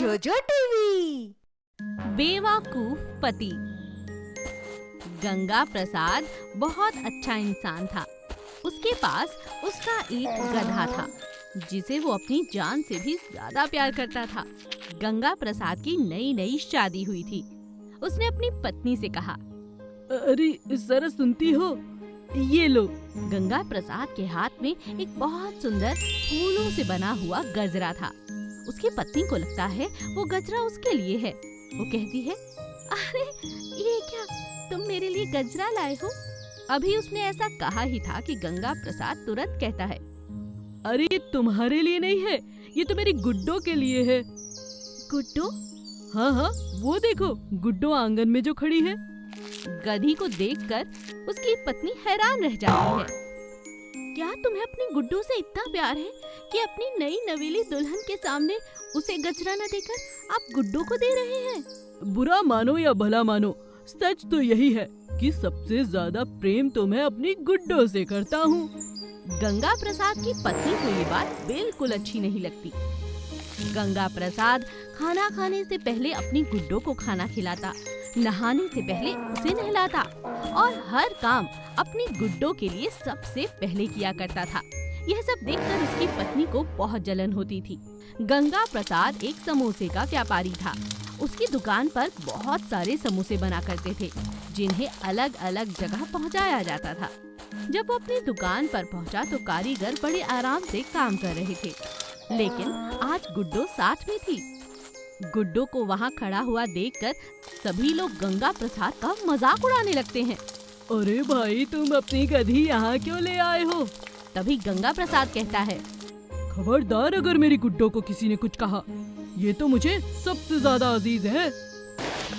जोजो टीवी। बेवकूफ पति। गंगा प्रसाद बहुत अच्छा इंसान था। उसके पास उसका एक गधा था जिसे वो अपनी जान से भी ज्यादा प्यार करता था। गंगा प्रसाद की नई नई शादी हुई थी। उसने अपनी पत्नी से कहा, अरे जरा सुनती हो, ये लो। गंगा प्रसाद के हाथ में एक बहुत सुंदर फूलों से बना हुआ गजरा था। उसकी पत्नी को लगता है वो गजरा उसके लिए है। वो कहती है, अरे ये क्या, तुम मेरे लिए गजरा लाए हो? अभी उसने ऐसा कहा ही था कि गंगा प्रसाद तुरंत कहता है, अरे ये तुम्हारे लिए नहीं है, ये तो मेरी गुड्डो के लिए है। गुड्डो? हाँ हाँ, वो देखो गुड्डो आंगन में जो खड़ी है। गधी को देखकर उसकी पत्नी हैरान रह जाती है। क्या तुम्हें अपनी गुड्डो से इतना प्यार है कि अपनी नई नवेली दुल्हन के सामने उसे गजरा न देकर आप गुड्डो को दे रहे हैं? बुरा मानो या भला मानो, सच तो यही है कि सबसे ज्यादा प्रेम तो मैं अपनी गुड्डो से करता हूँ। गंगा प्रसाद की पत्नी को ये बात बिल्कुल अच्छी नहीं लगती। गंगा प्रसाद खाना खाने से पहले अपनी गुड्डो को खाना खिलाता, नहाने से पहले उसे नहलाता और हर काम अपनी गुड्डो के लिए सबसे पहले किया करता था। यह सब देखकर उसकी पत्नी को बहुत जलन होती थी। गंगा प्रसाद एक समोसे का व्यापारी था। उसकी दुकान पर बहुत सारे समोसे बना करते थे जिन्हें अलग अलग जगह पहुंचाया जाता था। जब वो अपनी दुकान पर पहुंचा तो कारीगर बड़े आराम से काम कर रहे थे, लेकिन आज गुड्डो साथ में थी। गुड्डो को वहाँ खड़ा हुआ देखकर सभी लोग गंगा प्रसाद का मजाक उड़ाने लगते हैं। अरे भाई, तुम अपनी गधी यहाँ क्यों ले आए हो? तभी गंगा प्रसाद कहता है, खबरदार अगर मेरी गुड्डो को किसी ने कुछ कहा, ये तो मुझे सबसे ज्यादा अजीज है।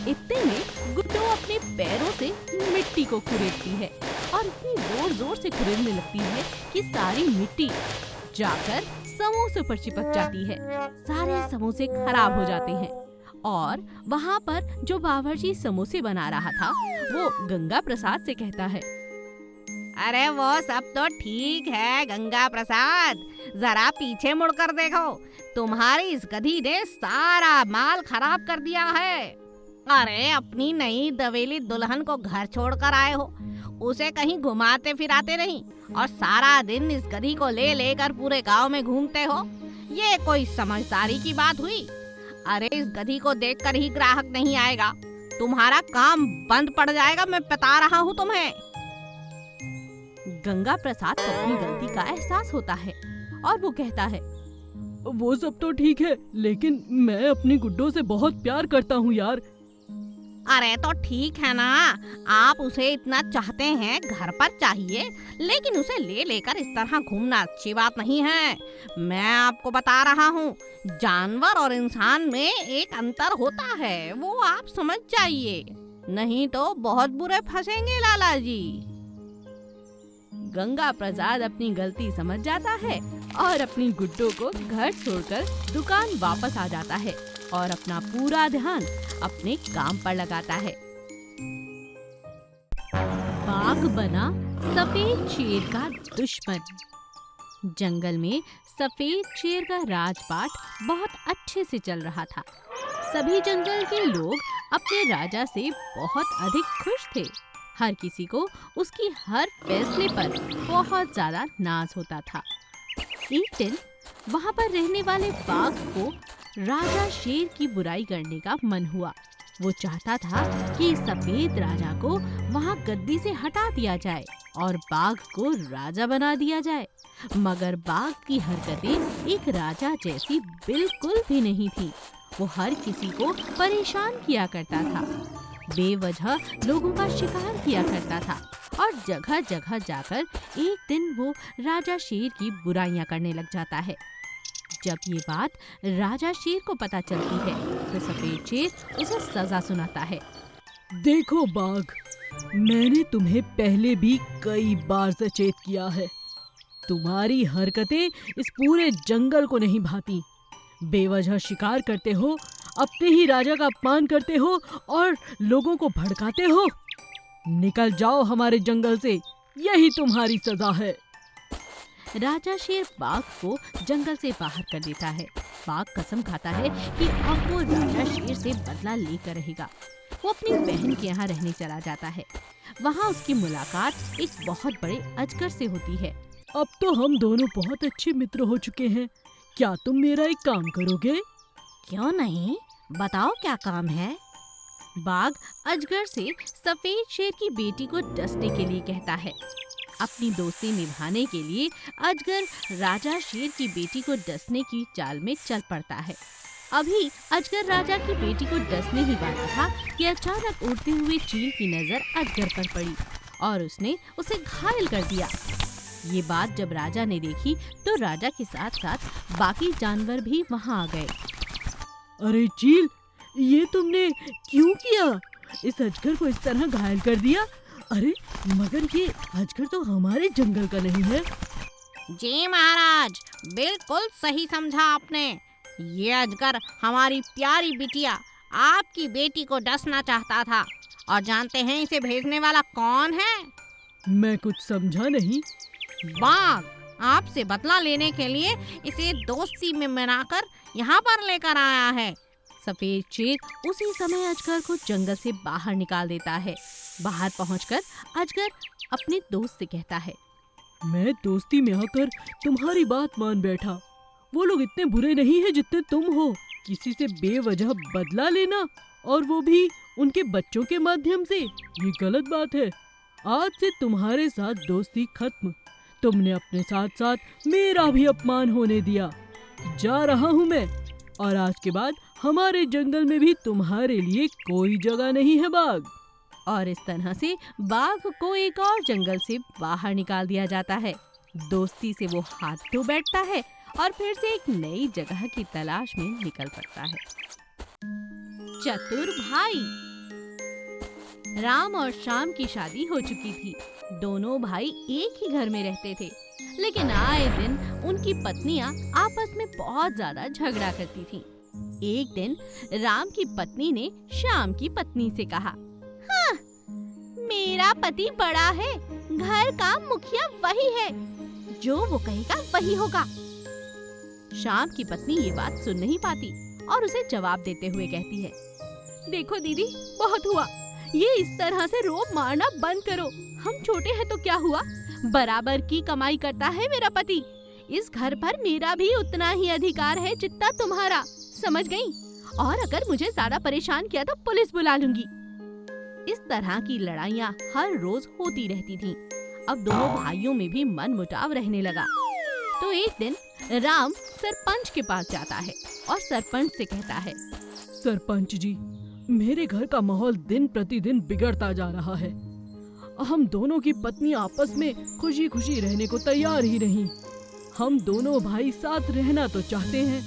इतने में गुड्डो अपने पैरों से मिट्टी को खुरेदती है और इतनी जोर जोर से खुरेदने लगती है कि सारी मिट्टी जाकर समोसे पर चिपक जाती है। सारे समोसे खराब हो जाते हैं और वहाँ पर जो बावर्ची समोसे बना रहा था वो गंगा प्रसाद से कहता है, अरे वो सब तो ठीक है गंगा प्रसाद, जरा पीछे मुड़कर देखो, तुम्हारी इस गधी ने सारा माल खराब कर दिया है। अरे अपनी नई दवेली दुल्हन को घर छोड़कर आए हो, उसे कहीं घुमाते फिराते नहीं और सारा दिन इस गधी को ले लेकर पूरे गांव में घूमते हो। ये कोई समझदारी की बात हुई? अरे इस गधी को देखकर ही ग्राहक नहीं आएगा, तुम्हारा काम बंद पड़ जाएगा, मैं बता रहा हूँ तुम्हें। गंगा प्रसाद को अपनी गलती का एहसास होता है और वो कहता है, वो सब तो ठीक है, लेकिन मैं अपनी गुड्डो से बहुत प्यार करता हूँ यार। अरे तो ठीक है ना, आप उसे इतना चाहते हैं, घर पर चाहिए, लेकिन उसे ले लेकर इस तरह घूमना अच्छी बात नहीं है। मैं आपको बता रहा हूँ, जानवर और इंसान में एक अंतर होता है, वो आप समझ जाइए, नहीं तो बहुत बुरे फंसेंगे लाला जी। गंगा प्रसाद अपनी गलती समझ जाता है और अपनी गुड्डो को घर छोड़कर दुकान वापस आ जाता है और अपना पूरा ध्यान अपने काम पर लगाता है। बाघ बना सफेद शेर का दुश्मन। जंगल में सफेद शेर का राजपाट बहुत अच्छे से चल रहा था। सभी जंगल के लोग अपने राजा से बहुत अधिक खुश थे। हर किसी को उसकी हर फैसले पर बहुत ज्यादा नाज होता था। एक दिन वहाँ पर रहने वाले बाघ को राजा शेर की बुराई करने का मन हुआ। वो चाहता था कि सफेद राजा को वहाँ गद्दी से हटा दिया जाए और बाघ को राजा बना दिया जाए, मगर बाघ की हरकतें एक राजा जैसी बिल्कुल भी नहीं थी। वो हर किसी को परेशान किया करता था, बेवजह लोगों का शिकार किया करता था और जगह जगह जाकर एक दिन वो राजा शेर की बुराइयां करने लग जाता है। जब ये बात राजा शेर को पता चलती है तो सफेद शेर उसे सजा सुनाता है। देखो बाघ, मैंने तुम्हें पहले भी कई बार सचेत किया है, तुम्हारी हरकतें इस पूरे जंगल को नहीं भाती। बेवजह शिकार करते हो, अपने ही राजा का अपमान करते हो और लोगों को भड़काते हो। निकल जाओ हमारे जंगल से, यही तुम्हारी सजा है। राजा शेर बाघ को जंगल से बाहर कर देता है। बाघ कसम खाता है कि अब वो राजा शेर से बदला लेकर रहेगा। वो अपनी बहन के यहाँ रहने चला जाता है। वहाँ उसकी मुलाकात एक बहुत बड़े अजगर से होती है। अब तो हम दोनों बहुत अच्छे मित्र हो चुके हैं। क्या तुम मेरा एक काम करोगे? क्यों नहीं, बताओ क्या काम है। बाघ अजगर से सफेद शेर की बेटी को डसने के लिए कहता है। अपनी दोस्ती निभाने के लिए अजगर राजा शेर की बेटी को डसने की चाल में चल पड़ता है। अभी अजगर राजा की बेटी को डसने ही वाला था कि अचानक उड़ते हुए चील की नजर अजगर पर पड़ी और उसने उसे घायल कर दिया। ये बात जब राजा ने देखी तो राजा के साथ साथ बाकी जानवर भी वहाँ आ गए। अरे चील, ये तुमने क्यों किया? इस अजगर को इस तरह घायल कर दिया। अरे मगर ये अजगर तो हमारे जंगल का नहीं है। जी महाराज, बिल्कुल सही समझा आपने। ये अजगर हमारी प्यारी बिटिया आपकी बेटी को डसना चाहता था। और जानते हैं इसे भेजने वाला कौन है? मैं कुछ समझा नहीं। बाघ आपसे बदला लेने के लिए इसे दोस्ती में मनाकर यहाँ पर लेकर आया है। सफेद शेर उसी समय अजगर को जंगल से बाहर निकाल देता है। बाहर पहुंचकर अजगर अपने दोस्त से कहता है, मैं दोस्ती में आकर तुम्हारी बात मान बैठा। वो लोग इतने बुरे नहीं हैं जितने तुम हो। किसी से बेवजह बदला लेना, और वो भी उनके बच्चों के माध्यम से, ये गलत बात है। आज से तुम्हारे साथ दोस्ती खत्म। तुमने अपने साथ साथ मेरा भी अपमान होने दिया। जा रहा हूँ मैं, और आज के बाद हमारे जंगल में भी तुम्हारे लिए कोई जगह नहीं है बाघ। और इस तरह से बाघ को एक और जंगल से बाहर निकाल दिया जाता है। दोस्ती से वो हाथ धो बैठता है और फिर से एक नई जगह की तलाश में निकल पड़ता है। चतुर भाई। राम और श्याम की शादी हो चुकी थी। दोनों भाई एक ही घर में रहते थे, लेकिन आए दिन उनकी पत्नियां आपस में बहुत ज्यादा झगड़ा करती थीं। एक दिन राम की पत्नी ने श्याम की पत्नी से कहा, हाँ, मेरा पति बड़ा है, घर का मुखिया वही है, जो वो कहेगा वही होगा। श्याम की पत्नी ये बात सुन नहीं पाती और उसे जवाब देते हुए कहती है, देखो दीदी, बहुत हुआ। ये इस तरह से रोब मारना बंद करो। हम छोटे हैं तो क्या हुआ, बराबर की कमाई करता है मेरा पति। इस घर पर मेरा भी उतना ही अधिकार है जितना तुम्हारा, समझ गई? और अगर मुझे ज्यादा परेशान किया तो पुलिस बुला लूंगी। इस तरह की लड़ाइयाँ हर रोज होती रहती थीं। अब दोनों भाइयों में भी मन मुटाव रहने लगा। तो एक दिन राम सरपंच के पास जाता है और सरपंच से कहता है, सरपंच जी, मेरे घर का माहौल दिन प्रतिदिन बिगड़ता जा रहा है। हम दोनों की पत्नी आपस में खुशी खुशी रहने को तैयार ही नहीं। हम दोनों भाई साथ रहना तो चाहते हैं,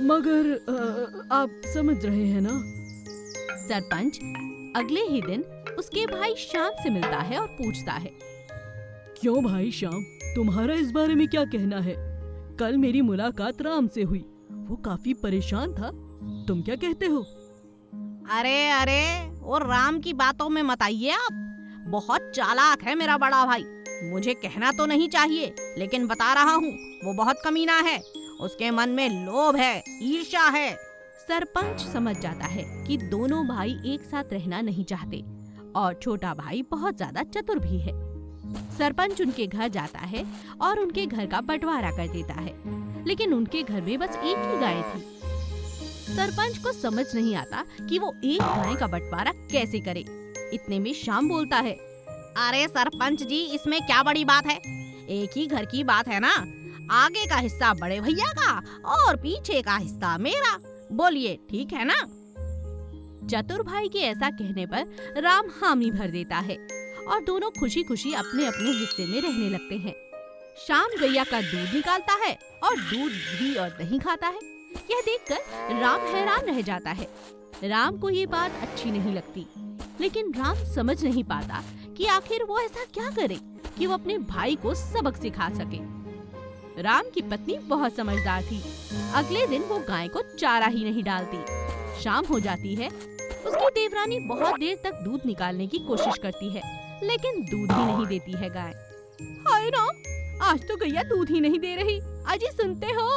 मगर आप समझ रहे हैं ना। सरपंच अगले ही दिन उसके भाई श्याम से मिलता है और पूछता है, क्यों भाई श्याम, तुम्हारा इस बारे में क्या कहना है? कल मेरी मुलाकात राम से हुई, वो काफी परेशान था। तुम क्या कहते हो? अरे वो राम की बातों में मत आइए आप। बहुत चालाक है मेरा बड़ा भाई। मुझे कहना तो नहीं चाहिए, लेकिन बता रहा हूँ, वो बहुत कमीना है। उसके मन में लोभ है, ईर्ष्या है। सरपंच समझ जाता है कि दोनों भाई एक साथ रहना नहीं चाहते और छोटा भाई बहुत ज्यादा चतुर भी है। सरपंच उनके घर जाता है और उनके घर का बंटवारा कर देता है, लेकिन उनके घर में बस एक ही गाय थी। सरपंच को समझ नहीं आता कि वो एक गाय का बंटवारा कैसे करे। इतने में श्याम बोलता है, अरे सरपंच जी, इसमें क्या बड़ी बात है? एक ही घर की बात है ना। आगे का हिस्सा बड़े भैया का और पीछे का हिस्सा मेरा। बोलिए, ठीक है ना? चतुर भाई के ऐसा कहने पर राम हामी भर देता है और दोनों खुशी खुशी अपने अपने हिस्से में रहने लगते हैं। श्याम गैया का दूध निकालता है और दूध, घी और दही खाता है। यह देखकर राम हैरान रह जाता है। राम को ये बात अच्छी नहीं लगती, लेकिन राम समझ नहीं पाता कि आखिर वो ऐसा क्या करे कि वो अपने भाई को सबक सिखा सके। राम की पत्नी बहुत समझदार थी। अगले दिन वो गाय को चारा ही नहीं डालती। शाम हो जाती है। उसकी देवरानी बहुत देर तक दूध निकालने की कोशिश करती है, लेकिन दूध ही नहीं देती है गाय। हाय राम, आज तो गैया दूध ही नहीं दे रही। अजी सुनते हो?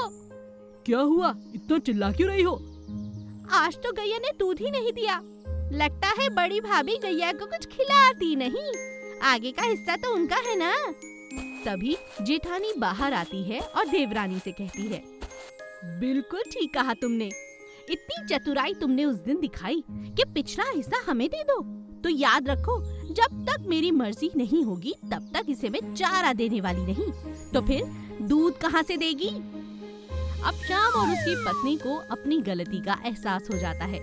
क्या हुआ, इतना चिल्ला क्यों रही हो? आज तो गैया ने दूध ही नहीं दिया। लगता है बड़ी भाभी गैया को कुछ खिलाती नहीं। आगे का हिस्सा तो उनका है ना। तभी जेठानी बाहर आती है और देवरानी से कहती है, बिल्कुल ठीक कहा तुमने। इतनी चतुराई तुमने उस दिन दिखाई कि पिछला हिस्सा हमें दे दो। तो याद रखो, जब तक मेरी मर्जी नहीं होगी तब तक इसे मैं चारा देने वाली नहीं। तो फिर दूध कहाँ से देगी? अब श्याम और उसकी पत्नी को अपनी गलती का एहसास हो जाता है।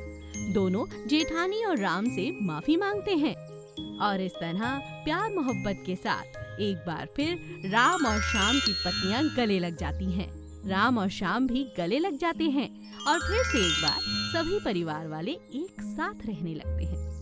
दोनों जेठानी और राम से माफी मांगते हैं और इस तरह प्यार मोहब्बत के साथ एक बार फिर राम और श्याम की पत्नियां गले लग जाती हैं। राम और श्याम भी गले लग जाते हैं और फिर से एक बार सभी परिवार वाले एक साथ रहने लगते हैं।